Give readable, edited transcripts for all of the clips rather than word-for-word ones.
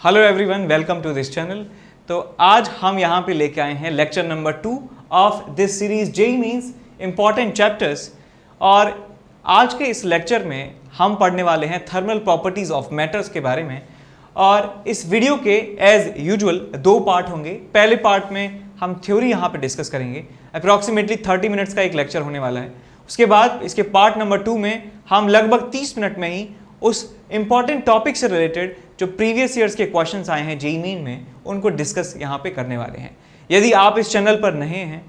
Hello everyone, welcome to this channel. तो आज हम यहाँ पे लेके आए हैं lecture number 2 of this series JEE means important chapters. और आज के इस लेक्चर में हम पढ़ने वाले हैं थर्मल प्रॉपर्टीज ऑफ मैटर्स के बारे में। और इस वीडियो के एज यूजुअल 2 पार्ट होंगे। पहले पार्ट में हम थ्योरी यहाँ पे डिस्कस करेंगे, अप्रॉक्सीमेटली 30 मिनट्स का एक लेक्चर होने वाला है। उसके बाद इसके पार्ट नंबर 2 में हम लगभग 30 मिनट में ही उस इंपॉर्टेंट टॉपिक से रिलेटेड जो प्रीवियस ईयर्स के क्वेश्चंस आए हैं जेईई मेन में, उनको डिस्कस यहाँ पे करने वाले हैं। यदि आप इस चैनल पर नए हैं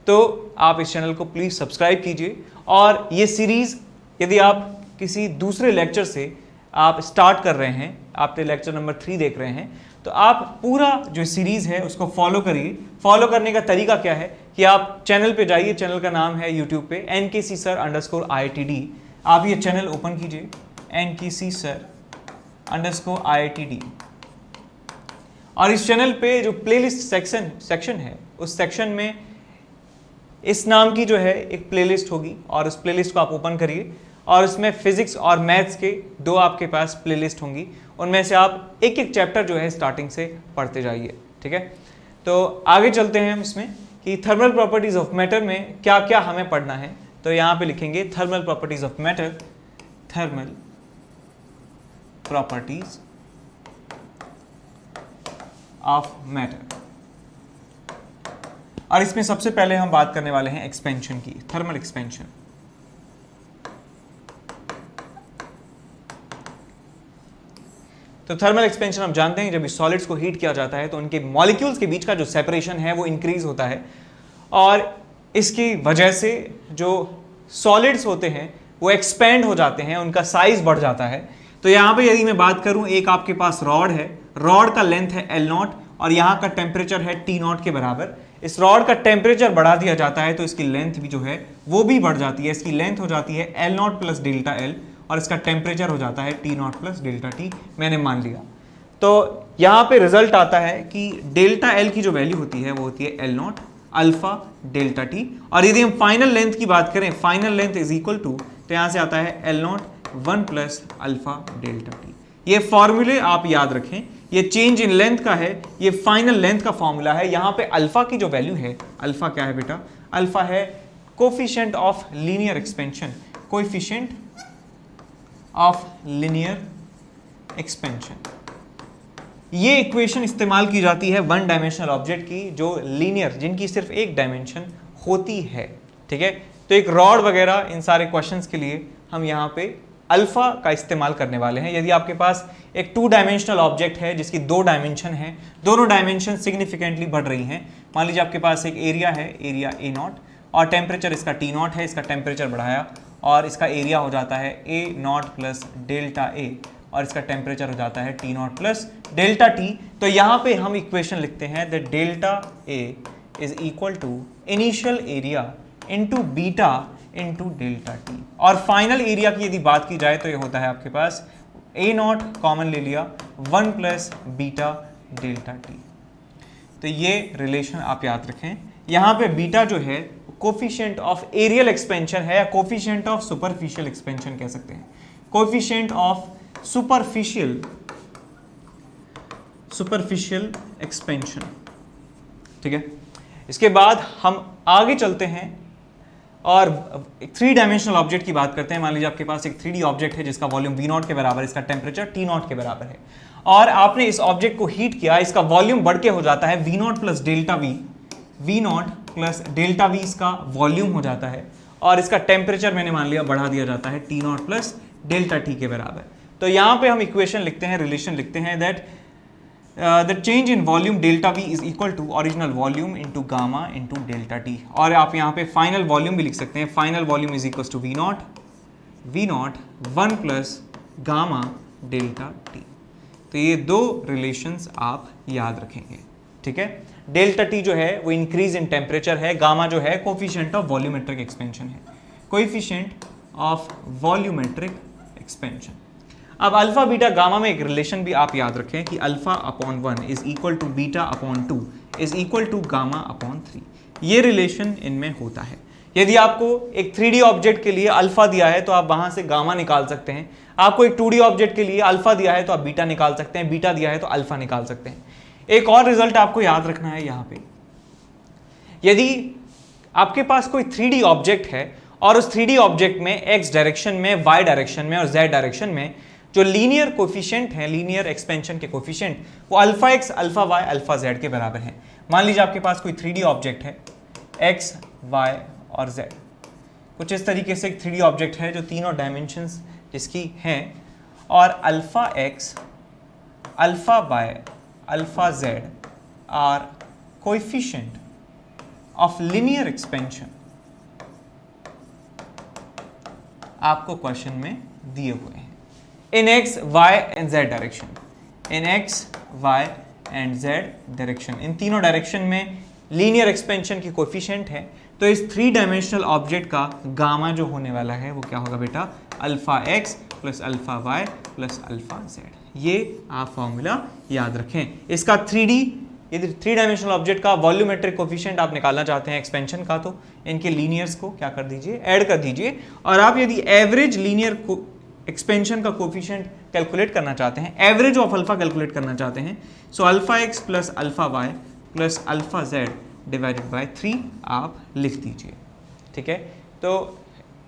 तो आप इस चैनल को प्लीज़ सब्सक्राइब कीजिए। और ये सीरीज़ यदि आप किसी दूसरे लेक्चर से आप स्टार्ट कर रहे हैं, आपने लेक्चर नंबर 3 देख रहे हैं, तो आप पूरा जो सीरीज़ है उसको फॉलो करिए। फॉलो करने का तरीका क्या है कि आप चैनल पे जाइए, चैनल का नाम है यूट्यूब पे NKC sir_IITD। आप ये चैनल ओपन कीजिए, NKC sir_IITD। और इस चैनल पे जो प्लेलिस्ट सेक्शन है, उस सेक्शन में इस नाम की जो है एक प्लेलिस्ट होगी, और उस प्लेलिस्ट को आप ओपन करिए और उसमें फिजिक्स और मैथ्स के 2 आपके पास प्लेलिस्ट होंगी। उनमें से आप एक एक चैप्टर जो है स्टार्टिंग से पढ़ते जाइए, ठीक है। तो आगे चलते हैं हम इसमें कि थर्मल प्रॉपर्टीज ऑफ मैटर में क्या क्या हमें पढ़ना है। तो यहाँ पे लिखेंगे thermal properties of matter, thermal properties of matter. और इसमें सबसे पहले हम बात करने वाले हैं एक्सपेंशन की, थर्मल एक्सपेंशन। तो थर्मल एक्सपेंशन हम जानते हैं, जब इस सॉलिड्स को हीट किया जाता है तो उनके मॉलिक्यूल्स के बीच का जो सेपरेशन है वो इंक्रीज होता है, और इसकी वजह से जो सॉलिड्स होते हैं वो एक्सपेंड हो जाते हैं, उनका साइज बढ़ जाता है। तो यहाँ पे यदि मैं बात करूँ, एक आपके पास रॉड है, रॉड का लेंथ है L0 और यहाँ का टेम्परेचर है T0 के बराबर। इस रॉड का टेम्परेचर बढ़ा दिया जाता है तो इसकी लेंथ भी जो है वो भी बढ़ जाती है। इसकी लेंथ हो जाती है L0 प्लस डेल्टा L और इसका टेम्परेचर हो जाता है T0 प्लस डेल्टा T, मैंने मान लिया। तो यहाँ पे रिजल्ट आता है कि डेल्टा L की जो वैल्यू होती है वो होती है L0 अल्फा डेल्टा T। और यदि हम फाइनल लेंथ की बात करें, final length is equal to, तो यहाँ से आता है L0 1 plus alpha delta T। ये फॉर्मूले आप याद रखें, ये चेंज इन लेंथ का है, ये फाइनल लेंथ का फॉर्मूला है। यहाँ पे अल्फा की जो वैल्यू है, अल्फा क्या है बेटा, अल्फा है coefficient of linear expansion, coefficient of linear expansion. ये इक्वेशन इस्तेमाल की जाती है 1 डायमेंशनल ऑब्जेक्ट की, जो लीनियर, जिनकी सिर्फ एक डायमेंशन होती है, ठीक है। तो एक रॉड वगैरह, इन सारे क्वेश्चंस के लिए हम यहाँ पे अल्फा का इस्तेमाल करने वाले हैं। यदि आपके पास एक 2 डायमेंशनल ऑब्जेक्ट है जिसकी 2 डायमेंशन है, दोनों डायमेंशन सिग्निफिकेंटली बढ़ रही हैं। मान लीजिए आपके पास एक एरिया है, एरिया A0, और टेम्परेचर इसका T0 है, इसका टेम्परेचर बढ़ाया और इसका एरिया हो जाता है A0 प्लस डेल्टा A, और इसका टेम्परेचर हो जाता है T0 प्लस डेल्टा T। तो यहाँ पे हम इक्वेशन लिखते हैं that delta A is equal to initial area into beta into delta T। और फाइनल एरिया की यदि बात की जाए तो ये होता है आपके पास A0 कॉमन ले लिया 1 प्लस बीटा डेल्टा T। तो ये रिलेशन आप याद रखें। यहाँ पे बीटा जो है कोफिशिएंट ऑफ एरियल एक्सपेंशन है, या कोफिशिएंट ऑफ सुपरफिशियल एक्सपेंशन कह सकते हैं, कोफिशिएंट ऑफ सुपरफिशियल एक्सपेंशन, ठीक है। इसके बाद हम आगे चलते हैं और एक 3 डायमेंशनल ऑब्जेक्ट की बात करते हैं। मान लीजिए आपके पास एक 3D ऑब्जेक्ट है जिसका वॉल्यूम V0 के बराबर, इसका टेम्परेचर T0 के बराबर है, और आपने इस ऑब्जेक्ट को हीट किया, इसका वॉल्यूम बढ़ के हो जाता है V0 plus delta V, V0 plus delta V इसका वॉल्यूम हो जाता है, और इसका टेम्परेचर मैंने मान लिया बढ़ा दिया जाता है T0 प्लस डेल्टा T के बराबर। तो यहाँ पे हम इक्वेशन लिखते हैं, रिलेशन लिखते हैं that the change in volume delta V is equal to original volume into gamma into delta T। और आप यहाँ पे फाइनल वॉल्यूम भी लिख सकते हैं, final volume is equal to V0 1 plus gamma delta T। तो ये 2 रिलेशंस आप याद रखेंगे, ठीक है। डेल्टा T जो है वो इंक्रीज इन टेम्परेचर है, गामा जो है कोफिशिएंट ऑफ वॉल्यूमेट्रिक एक्सपेंशन है, कोफिशिएंट ऑफ वॉल्यूमेट्रिक एक्सपेंशन। अब अल्फा बीटा गामा में एक रिलेशन भी आप याद रखें कि alpha upon 1 is equal to beta upon 2 is equal to gamma upon 3। ये रिलेशन इनमें होता है। यदि आपको एक 3D ऑब्जेक्ट के लिए अल्फा दिया है तो आप वहां से गामा निकाल सकते हैं। आपको एक 2D ऑब्जेक्ट के लिए अल्फा दिया है तो आप बीटा निकाल सकते हैं, बीटा दिया है तो अल्फा निकाल सकते हैं। एक और रिजल्ट आपको याद रखना है यहां पे, यदि आपके पास कोई 3D ऑब्जेक्ट है और उस 3D ऑब्जेक्ट में x डायरेक्शन में, y डायरेक्शन में और z डायरेक्शन में जो लीनियर कोफिशिएंट है, लीनियर एक्सपेंशन के कोफिशिएंट, वो alpha x, alpha y, alpha z के बराबर हैं। मान लीजिए आपके पास कोई 3D ऑब्जेक्ट है x, y और z, कुछ इस तरीके से एक 3D ऑब्जेक्ट है जो तीनों डायमेंशंस जिसकी हैं, और alpha x, alpha y, alpha z are coefficient of linear expansion आपको क्वेश्चन में दिए हुए हैं in x, y and z direction, in x, y and z direction, in तीनों डायरेक्शन में लीनियर एक्सपेंशन की कोएफिशिएंट है। तो इस 3 डायमेंशनल ऑब्जेक्ट का गामा जो होने वाला है वो क्या होगा बेटा, alpha x plus alpha y plus alpha z। ये आप फॉर्मूला याद रखें। इसका 3D, यदि 3 डायमेंशनल ऑब्जेक्ट का वॉल्यूमेट्रिक कोफिशिएंट आप निकालना चाहते हैं एक्सपेंशन का, तो इनके लीनियर्स को क्या कर दीजिए, ऐड कर दीजिए। और आप यदि एवरेज लीनियर एक्सपेंशन का कोफिशिएंट कैलकुलेट करना चाहते हैं, एवरेज ऑफ अल्फा कैलकुलेट करना चाहते हैं, so alpha x plus alpha y plus alpha z divided by 3 आप लिख दीजिए। ठीक है, तो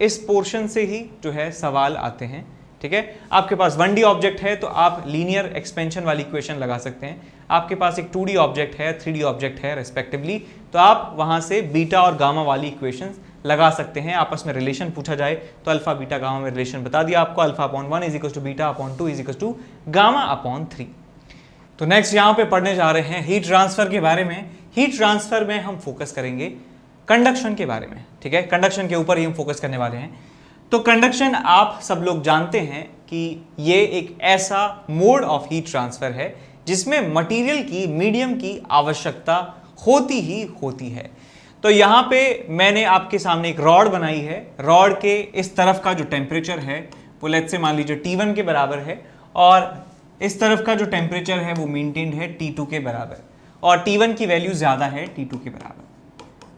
इस पोर्शन से ही जो है सवाल आते हैं। ठीक है, आपके पास 1D ऑब्जेक्ट है तो आप लीनियर एक्सपेंशन वाली इक्वेशन लगा सकते हैं। आपके पास एक 2D ऑब्जेक्ट है, 3D ऑब्जेक्ट है रेस्पेक्टिवली, तो आप वहां से बीटा और गामा वाली इक्वेशंस लगा सकते हैं। आपस में रिलेशन पूछा जाए तो अल्फा बीटा गामा में रिलेशन बता दिया आपको, alpha upon 1 is equal to beta upon 2 is equal to gamma upon 3। तो नेक्स्ट यहाँ पे पढ़ने जा रहे हैं हीट ट्रांसफर के बारे में। हीट ट्रांसफर में हम फोकस करेंगे कंडक्शन के बारे में। ठीक है, कंडक्शन के ऊपर ही हम फोकस करने वाले हैं। तो कंडक्शन आप सब लोग जानते हैं कि ये एक ऐसा मोड ऑफ हीट ट्रांसफर है जिसमें मटेरियल की, मीडियम की आवश्यकता होती ही होती है। तो यहाँ पे मैंने आपके सामने एक रॉड बनाई है। रॉड के इस तरफ का जो टेम्परेचर है वो लेट्स से मान लीजिए T1 के बराबर है, और इस तरफ का जो टेम्परेचर है वो मेंटेन्ड है T2 के बराबर, और T1 की वैल्यू ज़्यादा है T2 के बराबर,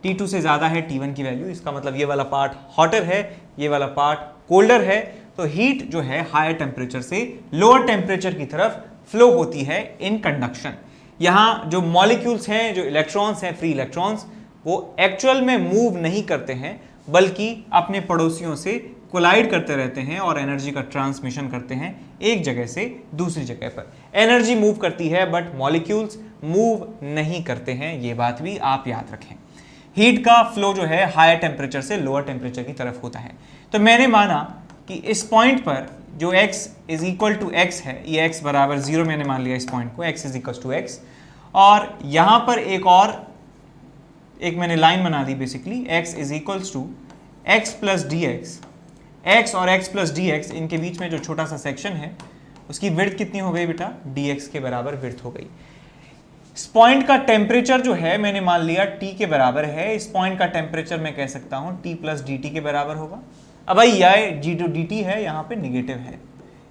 T2 से ज़्यादा है T1 की वैल्यू। इसका मतलब ये वाला पार्ट हॉटर है, ये वाला पार्ट कोल्डर है। तो हीट जो है हायर टेम्परेचर से लोअर टेम्परेचर की तरफ फ्लो होती है इन कंडक्शन। यहाँ जो मॉलिक्यूल्स हैं, जो इलेक्ट्रॉन्स हैं, फ्री इलेक्ट्रॉन्स, वो एक्चुअल में मूव नहीं करते हैं बल्कि अपने पड़ोसियों से कोलाइड करते रहते हैं और एनर्जी का ट्रांसमिशन करते हैं एक जगह से दूसरी जगह पर। एनर्जी मूव करती है बट मॉलिक्यूल्स मूव नहीं करते हैं, ये बात भी आप याद रखें। हीट का फ्लो जो है हायर टेम्परेचर से लोअर टेम्परेचर की तरफ होता है। तो मैंने माना कि इस पॉइंट पर जो x is equal to x है, ये x बराबर 0 मैंने मान लिया इस पॉइंट को, x is equal to x, और यहाँ पर एक मैंने लाइन बना दी basically, x is equals to x plus d x. x और x प्लस डी एक्स, इनके बीच में जो छोटा सा सेक्शन है उसकी विड्थ कितनी हो गई बेटा, dx के बराबर विड्थ हो गई। इस पॉइंट का टेम्परेचर जो है मैंने मान लिया T के बराबर है। इस पॉइंट का टेम्परेचर मैं कह सकता हूं T प्लस dt के बराबर होगा। अब भाई ये dt है, यहाँ पे निगेटिव है,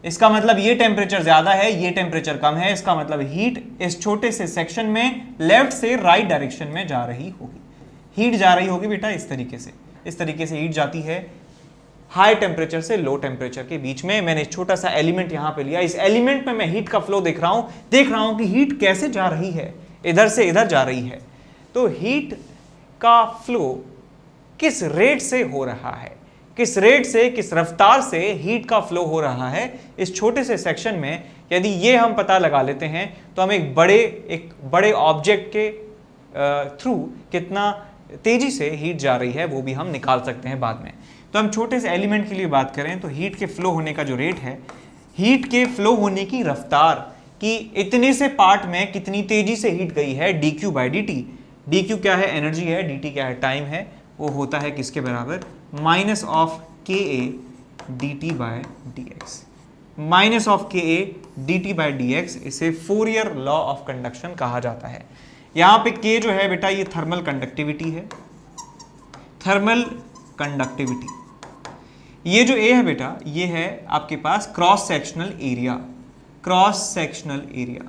इसका मतलब ये टेम्परेचर ज्यादा है, ये टेम्परेचर कम है। इसका मतलब हीट इस छोटे से सेक्शन में लेफ्ट से राइट डायरेक्शन में जा रही होगी। हीट जा रही होगी बेटा इस तरीके से हीट जाती है हाई टेम्परेचर से लो टेम्परेचर के बीच में। मैंने छोटा सा एलिमेंट यहां पे लिया, इस एलिमेंट में मैं हीट का फ्लो देख रहा हूं कि हीट कैसे जा रही है, इधर से इधर जा रही है। तो हीट का फ्लो किस रेट से हो रहा है, किस रेट से, किस रफ्तार से हीट का फ्लो हो रहा है इस छोटे से सेक्शन में, यदि ये हम पता लगा लेते हैं तो हम एक बड़े ऑब्जेक्ट के थ्रू कितना तेजी से हीट जा रही है वो भी हम निकाल सकते हैं बाद में। तो हम छोटे से एलिमेंट के लिए बात करें तो हीट के फ्लो होने का जो रेट है, हीट के फ्लो होने की रफ्तार कि इतने से पार्ट में कितनी तेजी से हीट गई है, dq बाई dt। dq क्या है, एनर्जी है, dt क्या है, टाइम है। वो होता है किसके बराबर, minus of ka dt by dx, minus of ka dt by dx। इसे फोरियर लॉ ऑफ कंडक्शन कहा जाता है। यहाँ पे k जो है बेटा ये थर्मल कंडक्टिविटी है, थर्मल कंडक्टिविटी। ये जो a है बेटा ये है आपके पास cross sectional area. Cross sectional area,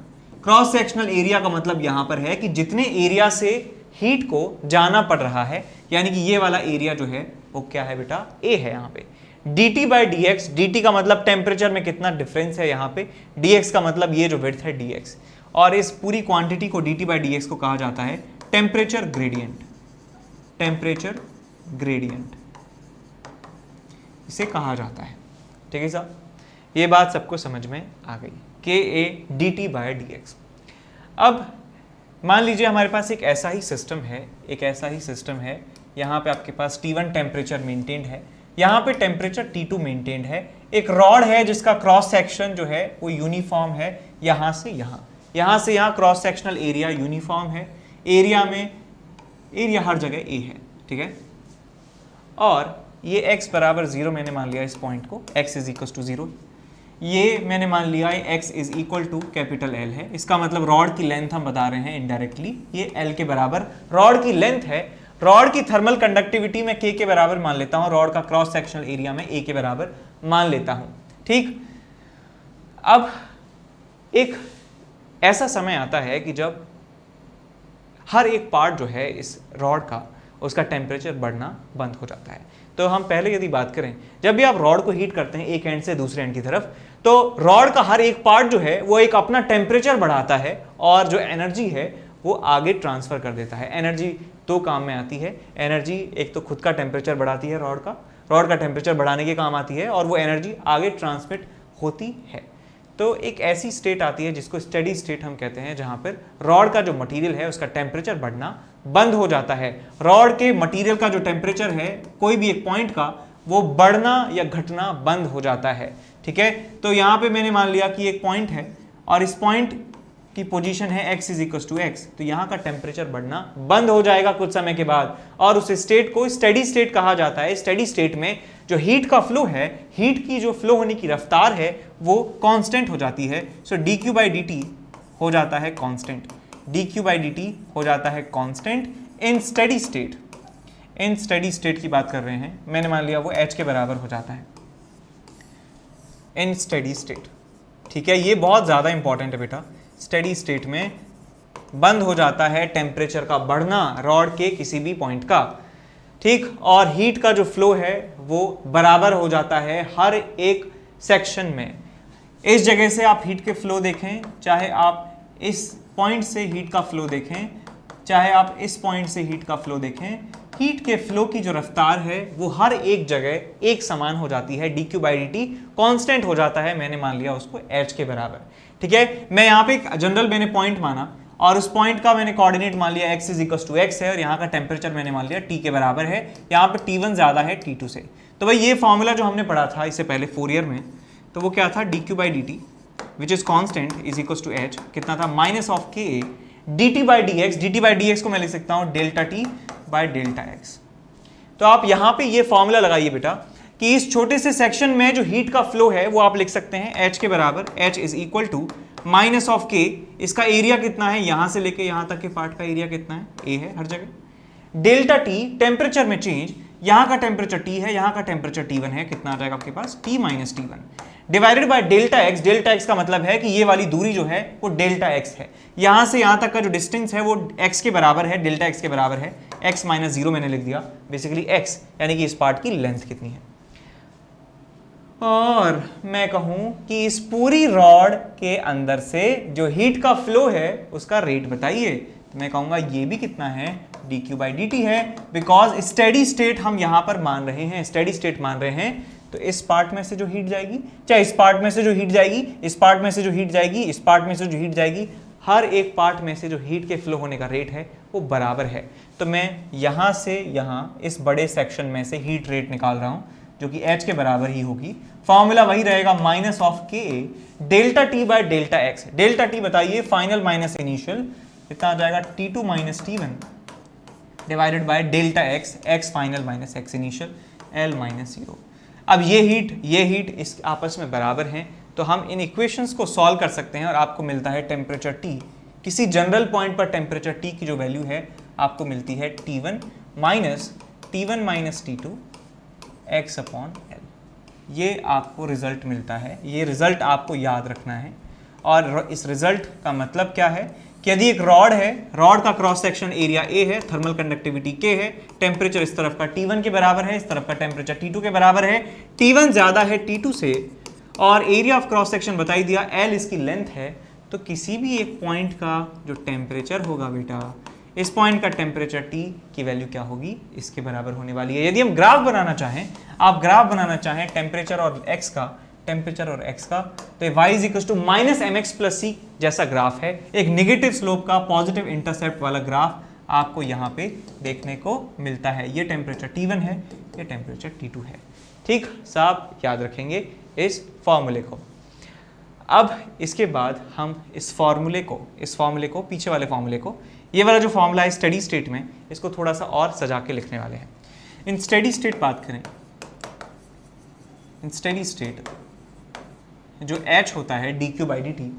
cross sectional area का मतलब यहां पर है कि जितने एरिया से हीट को जाना पड़ रहा है, यानी कि ये वाला एरिया जो है वो क्या है बेटा, a है यहाँ पे। dt by d x, dt का मतलब टेम्परेचर में कितना डिफरेंस है यहाँ पे, dx का मतलब ये जो विड्थ है dx, और इस पूरी क्वांटिटी को dt बाई डी एक्स को कहा जाता है टेम्परेचर ग्रेडियंट, टेम्परेचर ग्रेडियंट इसे कहा जाता है। ठीक है साहब, ये बात सबको समझ में आ गई, के A D T by d x. अब मान लीजिए हमारे पास एक ऐसा ही सिस्टम है, एक ऐसा ही सिस्टम है, यहाँ पे आपके पास T1 टेम्परेचर मेंटेन्ड है, यहाँ पे टेम्परेचर T2 मेंटेन्ड है, एक रॉड है जिसका क्रॉस सेक्शन जो है वो यूनिफॉर्म है, यहाँ से यहाँ, यहाँ से यहाँ क्रॉस सेक्शनल एरिया यूनिफॉर्म है, एरिया में एरिया हर जगह ए है। ठीक है, और ये x बराबर 0 मैंने मान लिया इस पॉइंट को, x इज इक्वल टू 0, ये मैंने मान लिया है x is equal to capital L है, इसका मतलब रॉड की लेंथ हम बता रहे हैं इनडायरेक्टली, ये L के बराबर रॉड की लेंथ है। रॉड की थर्मल कंडक्टिविटी में K के बराबर मान लेता हूं, रॉड का क्रॉस सेक्शनल एरिया में A के बराबर मान लेता हूं। ठीक, अब एक ऐसा समय आता है कि जब हर एक पार्ट जो है इस रॉड का, उसका टेम्परेचर बढ़ना बंद हो जाता है। तो हम पहले यदि बात करें, जब भी आप रॉड को हीट करते हैं एक एंड से दूसरे एंड की तरफ, तो रॉड का हर एक पार्ट जो है वो एक अपना टेम्परेचर बढ़ाता है और जो एनर्जी है वो आगे ट्रांसफर कर देता है। एनर्जी दो काम में आती है, एनर्जी एक तो खुद का टेम्परेचर बढ़ाती है, रॉड का टेम्परेचर बढ़ाने के काम आती है, और वो एनर्जी आगे ट्रांसमिट होती है। तो एक ऐसी स्टेट आती है जिसको स्टेडी स्टेट हम कहते हैं, जहां पर रॉड का जो मटेरियल है उसका टेम्परेचर बढ़ना बंद हो जाता है। रॉड के मटेरियल का जो टेम्परेचर है कोई भी एक पॉइंट का, वो बढ़ना या घटना बंद हो जाता है। ठीक है, तो यहाँ पे मैंने मान लिया कि एक पॉइंट है और इस पॉइंट की पोजीशन है x is equal to x, तो यहाँ का टेम्परेचर बढ़ना बंद हो जाएगा कुछ समय के बाद, और उस स्टेट को स्टेडी स्टेट कहा जाता है। स्टेडी स्टेट में जो हीट का फ्लो है, हीट की जो फ्लो होने की रफ्तार है वो कांस्टेंट हो जाती है। सो dq बाई dt हो जाता है कांस्टेंट, dq बाई dt हो जाता है constant in steady state. In steady state की बात कर रहे हैं, मैंने मान लिया वो h के बराबर हो जाता है इन स्टेडी स्टेट। ठीक है, ये बहुत ज़्यादा इंपॉर्टेंट है बेटा। स्टेडी स्टेट में बंद हो जाता है टेम्परेचर का बढ़ना रॉड के किसी भी पॉइंट का। ठीक, और हीट का जो फ्लो है वो बराबर हो जाता है हर एक सेक्शन में। इस जगह से आप हीट के फ्लो देखें, चाहे आप इस पॉइंट से हीट का फ्लो देखें, चाहे आप इस पॉइंट से हीट का फ्लो देखें, हीट के फ्लो की जो रफ्तार है वो हर एक जगह एक समान हो जाती है। dq बाई dt कांस्टेंट हो जाता है, मैंने मान लिया उसको h के बराबर। ठीक है, मैं यहाँ पे एक जनरल मैंने पॉइंट माना और उस पॉइंट का मैंने कोऑर्डिनेट मान लिया x is equal to x है, और यहाँ का टेम्परेचर मैंने मान लिया t के बराबर है। यहाँ पे T1 ज्यादा है T2 से। तो भाई ये फॉर्मूला जो हमने पढ़ा था इससे पहले 4 ईयर में, तो वो क्या था, dq by dt which is constant is equal to h, कितना था, minus of K A dt by d x. dt by d x को मैं लिख सकता हूँ delta t by delta x. तो आप यहाँ पे ये फॉर्मूला लगाइए बेटा कि इस छोटे से सेक्शन में जो हीट का फ्लो है वो आप लिख सकते हैं h के बराबर, h is equal to minus of k, इसका एरिया कितना है, यहां से लेके यहां तक के पार्ट का एरिया कितना है, a है हर जगह, डेल्टा t टेम्परेचर में चेंज, यहां का टेम्परेचर t है, यहां का टेम्परेचर T1 है, कितना आ जाएगा आपके पास, t minus T1 divided by delta x। Delta x का मतलब है कि ये वाली दूरी जो है वो डेल्टा x है, यहां से यहां तक का जो डिस्टेंस है वो x के बराबर है, डेल्टा x के बराबर है, x माइनस 0 मैंने लिख दिया, बेसिकली x यानी कि इस पार्ट की लेंथ कितनी है। और मैं कहूं कि इस पूरी रॉड के अंदर से जो हीट का फ्लो है उसका रेट बताइए, तो मैं कहूंगा ये भी कितना है, dq बाई dt है, बिकॉज स्टेडी स्टेट हम यहां पर मान रहे हैं, स्टेडी स्टेट मान रहे हैं। तो इस पार्ट में से जो हीट जाएगी, चाहे इस पार्ट में से जो हीट जाएगी, इस पार्ट में से जो हीट जाएगी, इस पार्ट में से जो हीट जाएगी, हर एक पार्ट में से जो हीट के फ्लो होने का रेट है वो बराबर है। तो मैं यहां से यहां इस बड़े सेक्शन में से हीट रेट निकाल रहा हूं जो कि h के बराबर ही होगी। फॉर्मूला वही रहेगा, माइनस ऑफ के delta t by delta x। Delta t बताइए, फाइनल माइनस इनिशियल, कितना आ जाएगा, T2 minus T1 divided by delta x, x final minus x initial, L minus 0। अब ये हीट इस आपस में बराबर हैं, तो हम इन इक्वेशंस को सॉल्व कर सकते हैं और आपको मिलता है टेम्परेचर T, किसी जनरल पॉइंट पर टेम्परेचर T की जो वैल्यू है आपको मिलती है T1 minus T2 x upon L। ये आपको रिजल्ट मिलता है, ये रिजल्ट आपको याद रखना है। और इस रिजल्ट का मतलब क्या है कि यदि एक रॉड है, रॉड का क्रॉस सेक्शन एरिया A है, थर्मल कंडक्टिविटी K है, टेम्परेचर इस तरफ का T1 के बराबर है, इस तरफ का टेम्परेचर T2 के बराबर है, T1 ज्यादा है T2 से और एरिया ऑफ क्रॉस सेक्शन बताई दिया, L इसकी लेंथ है, तो किसी भी एक पॉइंट का जो टेम्परेचर होगा बेटा, इस पॉइंट का टेम्परेचर T की वैल्यू क्या होगी, इसके बराबर होने वाली है। यदि हम ग्राफ बनाना चाहें, आप ग्राफ बनाना चाहें टेम्परेचर और x का, टेम्परेचर और x का, तो y is to minus m x plus c जैसा ग्राफ है, एक निगेटिव स्लोप का पॉजिटिव इंटरसेप्ट वाला ग्राफ आपको यहाँ पे देखने को मिलता है। ये टेम्परेचर T1 है, ये टेम्परेचर T2 है। ठीक साहब, याद रखेंगे इस फॉर्मूले को। अब इसके बाद हम इस फॉर्मूले को पीछे वाले फॉर्मूले को, ये वाला जो फॉर्मूला है स्टेडी स्टेट में, इसको थोड़ा सा और सजा के लिखने वाले हैं। इन स्टेडी स्टेट बात करें, इन स्टेडी स्टेट जो h होता है dq/dt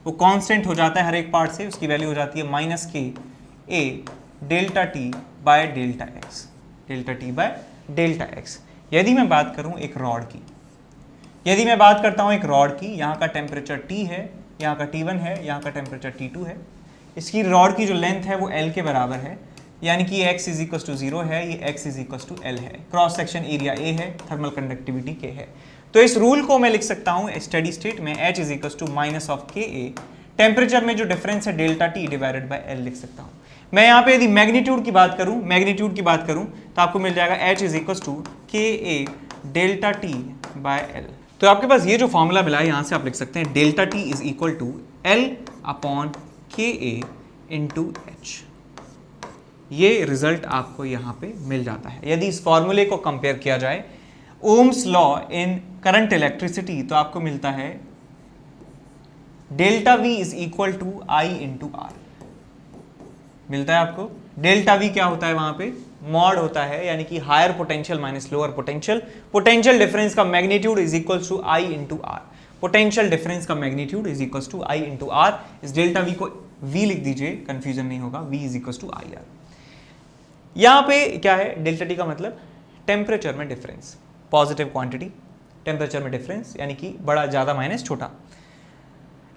वो कांस्टेंट हो जाता है हर एक पार्ट से, उसकी वैल्यू हो जाती है -k a delta t by delta x, delta t by delta x। यदि मैं बात करूं एक रॉड की, यदि मैं बात करता हूं एक रॉड की, यहाँ का टेम्परेचर T है, यहाँ का T1 है, यहाँ का टेम्परेचर T2 है, इसकी रॉड की जो लेंथ है वो L के बराबर है, यानी कि x इज इक्वल टू 0 है, ये x is equal to L है, क्रॉस सेक्शन एरिया A है, थर्मल कंडक्टिविटी K है। तो इस रूल को मैं लिख सकता हूँ स्टेडी स्टेट में h is equal to minus of Ka, temperature में जो डिफरेंस है delta T divided by L लिख सकता हूँ। मैं यहाँ पे यदि मैग्नीट्यूड की बात करूँ, तो आपको मिल जाएगा h is equal to Ka delta T by L। तो आपके पास ये जो फॉर्मूला मिला है, यहाँ से आप लिख सकते हैं delta T is equal to L upon Ka into H। ये रिजल्ट आपको यहाँ पे मिल जाता है। यदि इस फॉर्मूले को कंपेयर किया जाए Ohm's law in current electricity, तो आपको मिलता है delta V is equal to I into R. मिलता है आपको डेल्टा V क्या होता है, वहां पे मॉड होता है, यानी कि higher potential minus lower potential, potential difference का magnitude is equal to I into R, potential difference का magnitude is equal to I into R. इस डेल्टा V को V लिख दीजिए, कंफ्यूजन नहीं होगा, V is equal to I R. यहां पे क्या है, डेल्टा T का मतलब टेम्परेचर में डिफरेंस, पॉजिटिव क्वांटिटी, टेम्परेचर में डिफरेंस यानी कि बड़ा ज्यादा माइनस छोटा,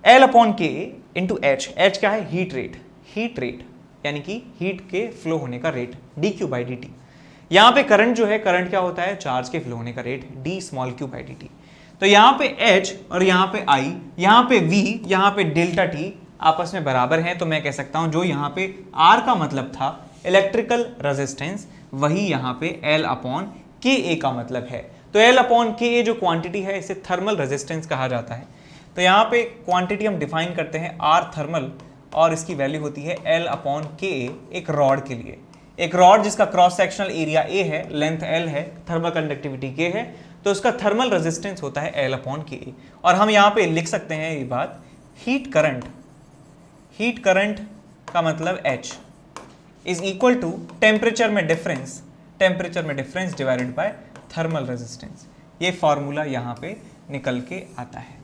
L upon K into H। H क्या है, हीट रेट, हीट रेट यानी कि हीट के फ्लो होने का रेट, dq/dt। यहाँ पे करंट जो है, करंट क्या होता है, चार्ज के फ्लो होने का रेट, d स्मॉल q/dt। तो यहाँ पे h और यहाँ पे I, यहाँ पे v, यहाँ पे डेल्टा T आपस में बराबर हैं, तो मैं कह सकता हूँ जो यहाँ पे R का मतलब था इलेक्ट्रिकल रेजिस्टेंस, वही यहाँ पे L अपॉन Ka का मतलब है। तो L अपॉन Ka जो क्वांटिटी है, इसे थर्मल रेजिस्टेंस कहा जाता है। तो यहाँ पे क्वांटिटी हम डिफाइन करते हैं R थर्मल, और इसकी वैल्यू होती है L अपॉन Ka एक रॉड के लिए। एक रॉड जिसका क्रॉस सेक्शनल एरिया A है, लेंथ L है, थर्मल कंडक्टिविटी K है, तो उसका थर्मल रेजिस्टेंस होता है L अपॉन Ka। और हम यहाँ पे लिख सकते हैं ये बात, हीट करंट का मतलब H is equal to temperature में difference divided by thermal resistance. ये फॉर्मूला यहाँ पे निकल के आता है।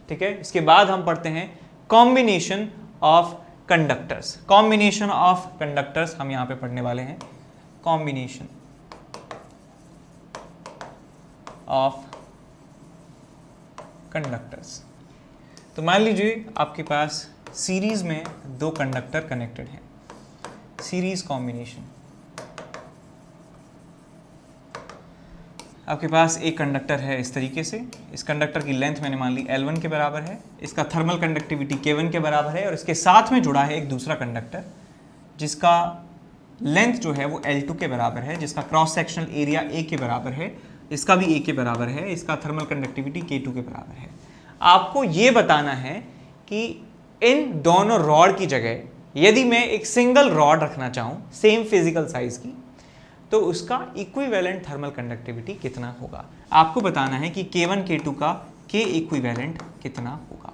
ठीक है, इसके बाद हम पढ़ते हैं combination of conductors. Combination of conductors हम यहां पे पढ़ने वाले हैं, कॉम्बिनेशन ऑफ कंडक्टर्स। तो मान लीजिए आपके पास सीरीज में दो कंडक्टर कनेक्टेड हैं, सीरीज कॉम्बिनेशन। आपके पास एक कंडक्टर है इस तरीके से, इस कंडक्टर की लेंथ मैंने मान ली L1 के बराबर है, इसका थर्मल कंडक्टिविटी K1 के बराबर है, और इसके साथ में जुड़ा है एक दूसरा कंडक्टर जिसका लेंथ जो है वो L2 के बराबर है, जिसका क्रॉस सेक्शनल एरिया A के बराबर है, इसका भी A के बराबर है, इसका थर्मल कंडक्टिविटी K2 के बराबर है। आपको ये बताना है कि इन दोनों रॉड की जगह यदि मैं एक सिंगल रॉड रखना चाहूँ सेम फिजिकल साइज की, तो उसका इक्विवेलेंट थर्मल कंडक्टिविटी कितना होगा। आपको बताना है कि K1 K2 का K इक्विवेलेंट कितना होगा।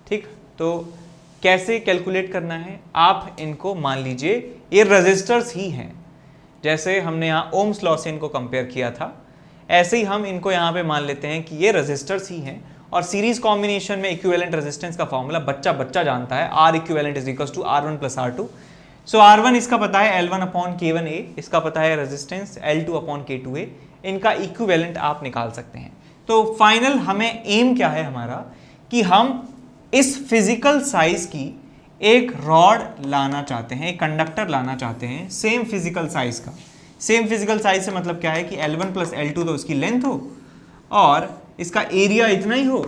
ठीक, तो कैसे कैलकुलेट करना है, आप इनको मान लीजिए ये रेजिस्टर्स ही हैं, जैसे हमने यहाँ ओम्स लॉ से इनको कंपेयर किया था, ऐसे ही हम इनको यहाँ पे मान लेते हैं कि ये रेजिस्टर्स ही हैं। और सीरीज कॉम्बिनेशन में इक्विवेलेंट रेजिस्टेंस का फॉर्मूला बच्चा जानता है, R equivalent is equal to R1 plus R2। So R1 इसका पता है L1 अपॉन K1A, इसका पता है रेजिस्टेंस L2 अपॉन K2A, इनका इक्विवेलेंट आप निकाल सकते हैं। तो फाइनल हमें एम क्या है हमारा, कि हम इस फिजिकल साइज की एक रॉड लाना चाहते हैं, एक कंडक्टर लाना चाहते हैं सेम फिजिकल साइज का। सेम फिजिकल साइज से मतलब क्या है कि L1 प्लस L2 तो उसकी लेंथ हो और इसका एरिया इतना ही हो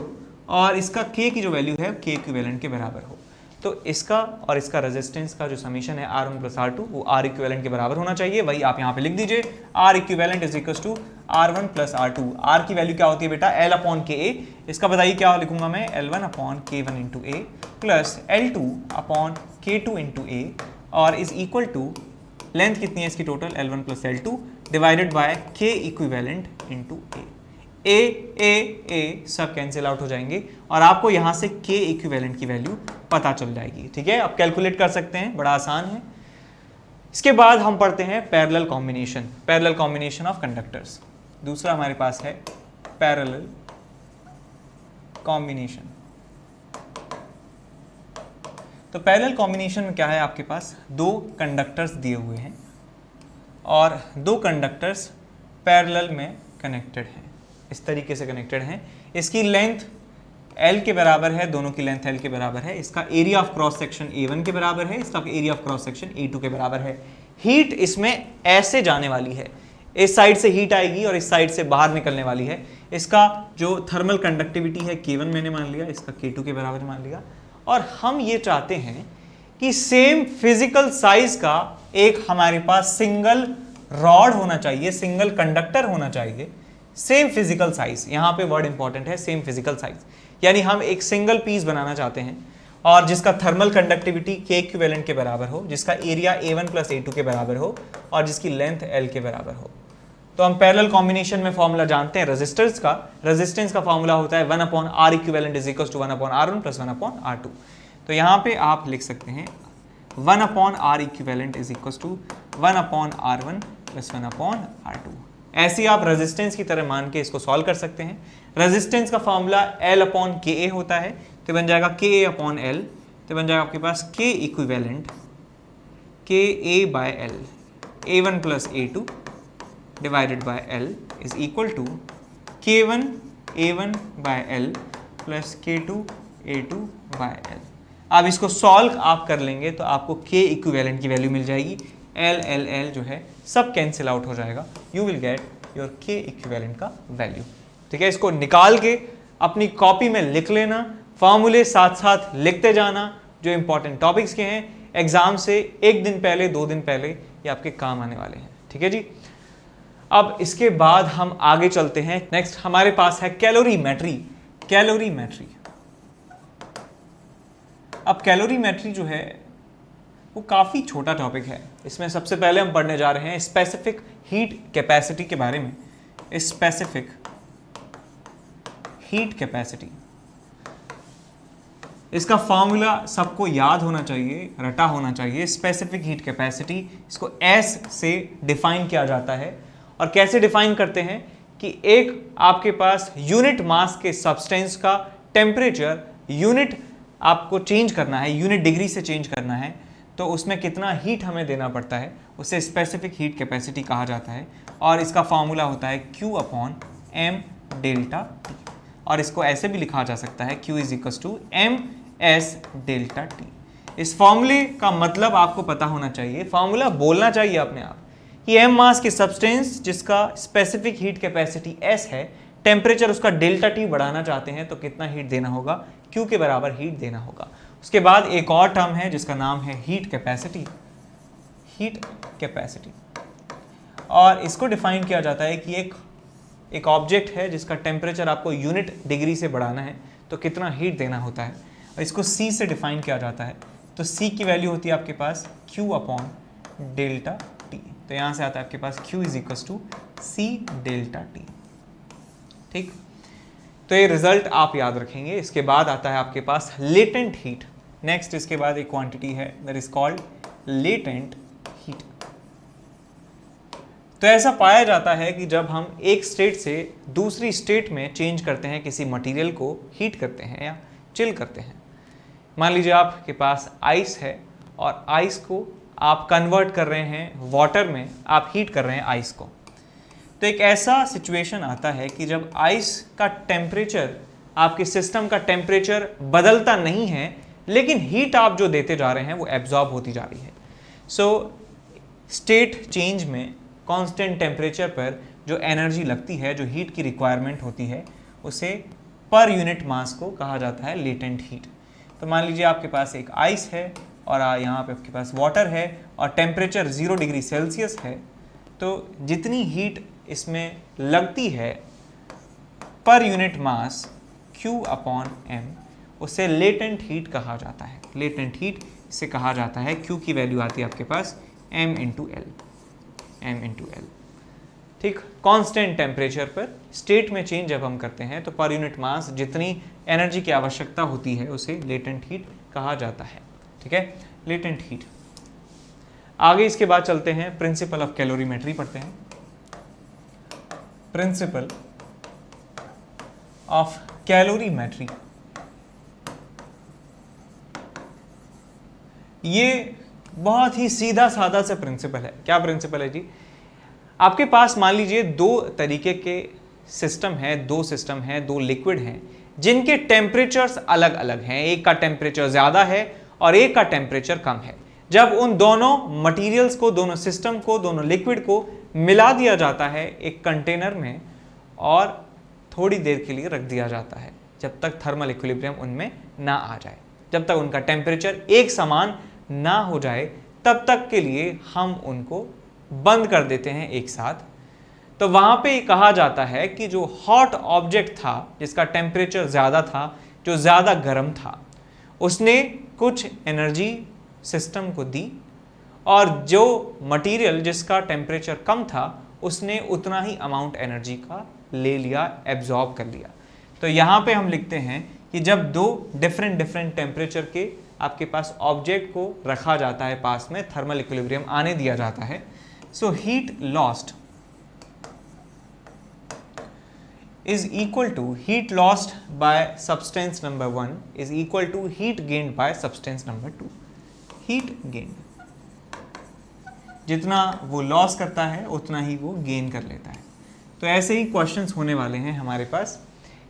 और इसका K की जो वैल्यू है K इक्विवेलेंट के बराबर हो। तो इसका और इसका रेजिस्टेंस का जो समीशन है R1 प्लस R2 वो R इक्विवेलेंट के बराबर होना चाहिए। वही आप यहाँ पे लिख दीजिए, R equivalent is equal to R1 plus R2। R की वैल्यू क्या होती है बेटा, L अपॉन KA। इसका बताइए क्या लिखूंगा मैं, L1 upon K1 into A plus L2 upon K2 into A और इज इक्वल टू लेंथ कितनी है इसकी total, L1 plus L2 divided by K equivalent into A सब कैंसिल आउट हो जाएंगे और आपको यहां से K इक्विवेलेंट की वैल्यू पता चल जाएगी। ठीक है, आप कैलकुलेट कर सकते हैं, बड़ा आसान है। इसके बाद हम पढ़ते हैं पैरेलल कॉम्बिनेशन ऑफ कंडक्टर्स। दूसरा हमारे पास है पैरेलल कॉम्बिनेशन। तो पैरेलल कॉम्बिनेशन में क्या है, आपके पास दो कंडक्टर्स दिए हुए हैं और दो कंडक्टर्स पैरेलल में कनेक्टेड हैं, इस तरीके से कनेक्टेड हैं। इसकी लेंथ L के बराबर है, दोनों की लेंथ L के बराबर है। इसका area of cross section A1 के बराबर है, इसका area of cross section A2 के बराबर है। हीट इसमें ऐसे जाने वाली है, इस साइड से हीट आएगी और इस साइड से बाहर निकलने वाली है। इसका जो थर्मल कंडक्टिविटी है K1 मैंने मान लिया, इसका K2 के बराबर मान लिया। और हम ये चाहते हैं कि सेम फिजिकल साइज का एक हमारे पास सिंगल रॉड होना चाहिए, सिंगल कंडक्टर होना चाहिए, सेम फिजिकल साइज। यहां पे वर्ड इंपॉर्टेंट है, सेम फिजिकल साइज। यानी हम एक सिंगल पीस बनाना चाहते हैं और जिसका थर्मल कंडक्टिविटी K इक्विवेलेंट के बराबर हो, जिसका एरिया A1 प्लस A2 के बराबर हो और जिसकी लेंथ L के बराबर हो। तो हम पैरेलल कॉम्बिनेशन में फॉर्मूला जानते हैं रेजिस्टेंस का फॉर्मूला होता है 1 upon R equivalent is equal to 1 upon R1 plus 1 upon R2। तो यहाँ पे आप लिख सकते हैं 1 upon R equivalent is equal to 1 upon R1 plus 1 upon R2। ऐसे ही आप रेजिस्टेंस की तरह मान के इसको सॉल्व कर सकते हैं। रेजिस्टेंस का फॉर्मूला L अपॉन KA होता है, तो बन जाएगा KA अपॉन L, तो बन जाएगा आपके पास K equivalent KA by L, A1 plus A2 divided by L is equal to K1 A1 by L plus K2 A2 by L। अब इसको सॉल्व आप कर लेंगे तो आपको K इक्विवेलेंट की वैल्यू मिल जाएगी। L जो है सब कैंसिल आउट हो जाएगा, you will get your K equivalent का वैल्यू। ठीक है, इसको निकाल के अपनी कॉपी में लिख लेना, फॉर्मूले साथ साथ लिखते जाना जो इंपॉर्टेंट टॉपिक्स के हैं। एग्जाम से एक दिन पहले 2 दिन पहले ये आपके काम आने वाले हैं। ठीक है जी, अब इसके बाद हम आगे चलते हैं। नेक्स्ट हमारे पास है कैलोरीमेट्री। अब कैलोरीमेट्री जो है वो काफ़ी छोटा टॉपिक है। इसमें सबसे पहले हम पढ़ने जा रहे हैं स्पेसिफिक हीट कैपेसिटी के बारे में। स्पेसिफिक हीट कैपेसिटी, इसका फॉर्मूला सबको याद होना चाहिए, रटा होना चाहिए। स्पेसिफिक हीट कैपेसिटी, इसको S से डिफाइन किया जाता है। और कैसे डिफाइन करते हैं कि एक आपके पास यूनिट मास के सब्सटेंस का टेम्परेचर यूनिट आपको चेंज करना है, यूनिट डिग्री से चेंज करना है, तो उसमें कितना हीट हमें देना पड़ता है, उसे स्पेसिफिक हीट कैपेसिटी कहा जाता है। और इसका फॉर्मूला होता है Q upon M delta T। और इसको ऐसे भी लिखा जा सकता है Q is equal to MS delta T। इस फॉर्मूले का मतलब आपको पता होना चाहिए, फॉर्मूला बोलना चाहिए अपने आप कि M मास की सब्सटेंस जिसका स्पेसिफिक हीट कैपेसिटी S है, टेम्परेचर उसका डेल्टा T बढ़ाना चाहते हैं तो कितना हीट देना होगा, Q के बराबर हीट देना होगा। उसके बाद एक और टर्म है जिसका नाम है हीट कैपेसिटी। और इसको डिफाइन किया जाता है कि एक ऑब्जेक्ट है जिसका टेम्परेचर आपको यूनिट डिग्री से बढ़ाना है तो कितना हीट देना होता है, और इसको C से डिफाइन किया जाता है। तो C की वैल्यू होती है आपके पास Q अपॉन डेल्टा T। तो यहाँ से आता है आपके पास Q is equal to C delta T। ठीक, तो ये रिजल्ट आप याद रखेंगे। इसके बाद आता है आपके पास लेटेंट हीट। नेक्स्ट इसके बाद एक क्वांटिटी है that is called latent heat. तो ऐसा पाया जाता है कि जब हम एक स्टेट से दूसरी स्टेट में चेंज करते हैं, किसी मटेरियल को हीट करते हैं या चिल करते हैं, मान लीजिए आपके पास आइस है और आइस को आप कन्वर्ट कर रहे हैं वाटर में, आप हीट कर रहे हैं आइस को। तो एक ऐसा सिचुएशन आता है कि जब आइस का टेम्परेचर, आपके सिस्टम का टेम्परेचर बदलता नहीं है लेकिन हीट आप जो देते जा रहे हैं वो एब्जॉर्ब होती जा रही है। सो स्टेट चेंज में कांस्टेंट टेम्परेचर पर जो एनर्जी लगती है, जो हीट की रिक्वायरमेंट होती है, उसे पर यूनिट मास को कहा जाता है लेटेंट हीट। तो मान लीजिए आपके पास एक आइस है और यहाँ पे आपके पास वाटर है और टेम्परेचर 0 डिग्री सेल्सियस है, तो जितनी हीट इसमें लगती है पर यूनिट मास Q/m, उसे लेटेंट हीट कहा जाता है। लेटेंट हीट इसे कहा जाता है, Q की वैल्यू आती है आपके पास m/L। ठीक, कांस्टेंट टेम्परेचर पर स्टेट में चेंज जब हम करते हैं तो पर यूनिट मास जितनी एनर्जी की आवश्यकता होती है उसे लेटेंट हीट कहा जाता है। ठीक है, लेटेंट हीट। आगे इसके बाद चलते हैं, प्रिंसिपल ऑफ कैलोरीमेट्री पढ़ते हैं। प्रिंसिपल ऑफ कैलोरीमेट्री, ये बहुत ही सीधा साधा सा प्रिंसिपल है। क्या प्रिंसिपल है जी? आपके पास मान लीजिए दो तरीके के सिस्टम है, दो लिक्विड हैं जिनके टेम्परेचर्स अलग अलग हैं। एक का टेम्परेचर ज़्यादा है और एक का टेम्परेचर कम है। जब उन दोनों मटेरियल्स को, दोनों सिस्टम को, दोनों लिक्विड को मिला दिया जाता है एक कंटेनर में और थोड़ी देर के लिए रख दिया जाता है, जब तक थर्मल इक्विलिब्रियम उनमें ना आ जाए, जब तक उनका टेम्परेचर एक समान ना हो जाए, तब तक के लिए हम उनको बंद कर देते हैं एक साथ। तो वहां पे कहा जाता है कि जो हॉट ऑब्जेक्ट था, जिसका टेम्परेचर ज़्यादा था, जो ज़्यादा गर्म था, उसने कुछ एनर्जी सिस्टम को दी और जो मटेरियल जिसका टेम्परेचर कम था उसने उतना ही अमाउंट एनर्जी का ले लिया, एब्जॉर्ब कर लिया। तो यहाँ पे हम लिखते हैं कि जब दो डिफरेंट टेम्परेचर के आपके पास ऑब्जेक्ट को रखा जाता है पास में, थर्मल इक्विलिब्रियम आने दिया जाता है, so heat lost is equal to heat lost by substance number 1 is equal to heat gained by substance number 2. heat gained, जितना वो लॉस करता है उतना ही वो गेन कर लेता है। तो ऐसे ही क्वेश्चंस होने वाले हैं हमारे पास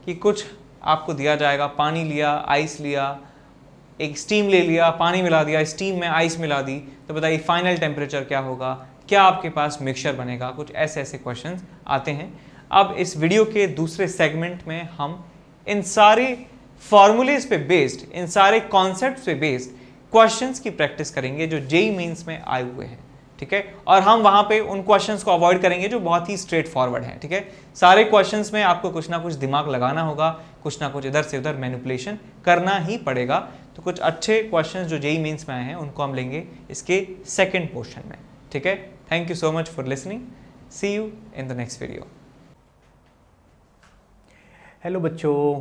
कि कुछ आपको दिया जाएगा, पानी लिया, आइस लिया, एक स्टीम ले लिया, पानी मिला दिया, स्टीम में आइस मिला दी, तो बताइए फाइनल टेम्परेचर क्या होगा, क्या आपके पास मिक्सचर बनेगा। कुछ ऐसे क्वेश्चंस आते हैं। अब इस वीडियो के दूसरे सेगमेंट में हम इन सारे फॉर्मूलेज पे बेस्ड, इन सारे कॉन्सेप्ट्स पे बेस्ड क्वेश्चंस की प्रैक्टिस करेंगे जो जेईई मेंस में आए हुए हैं। ठीक है, और हम वहां पे उन क्वेश्चंस को अवॉइड करेंगे जो बहुत ही स्ट्रेट फॉरवर्ड हैं। ठीक है, सारे क्वेश्चंस में आपको कुछ ना कुछ दिमाग लगाना होगा, कुछ ना कुछ इधर से उधर मैनिपुलेशन करना ही पड़ेगा। तो कुछ अच्छे क्वेश्चंस जो जेईई मेंस में आए हैं उनको हम लेंगे इसके सेकेंड पोर्शन में। ठीक है, thank you so much for listening, see you in the next video. Hello बच्चों,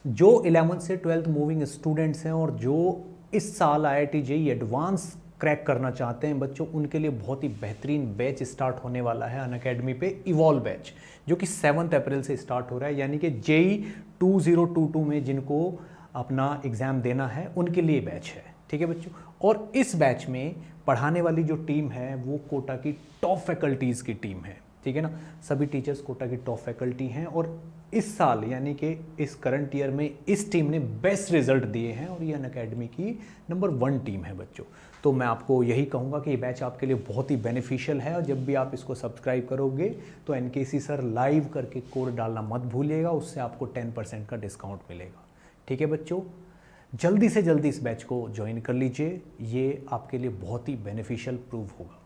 जो 11th से 12th मूविंग स्टूडेंट्स हैं और जो इस साल IIT JEE एडवांस क्रैक करना चाहते हैं बच्चों, उनके लिए बहुत ही बेहतरीन बैच स्टार्ट होने वाला है अनअकैडमी पे, इवॉल्व बैच, जो कि 7 अप्रैल से स्टार्ट हो रहा है। यानी कि JEE 2022 में जिनको अपना एग्ज़ाम देना है उनके लिए बैच है। ठीक है बच्चों, और इस बैच में पढ़ाने वाली जो टीम है वो कोटा की टॉप फैकल्टीज़ की टीम है। ठीक है ना, सभी टीचर्स कोटा की टॉप फैकल्टी हैं और इस साल यानी कि इस करंट ईयर में इस टीम ने बेस्ट रिजल्ट दिए हैं और ये अनअकैडमी की नंबर 1 टीम है बच्चों। तो मैं आपको यही कहूँगा कि ये बैच आपके लिए बहुत ही बेनिफिशियल है और जब भी आप इसको सब्सक्राइब करोगे तो NKC सर लाइव करके कोड डालना मत भूलिएगा, उससे आपको 10% का डिस्काउंट मिलेगा। ठीक है बच्चों, जल्दी से जल्दी इस बैच को ज्वाइन कर लीजिए, ये आपके लिए बहुत ही बेनिफिशियल प्रूव होगा।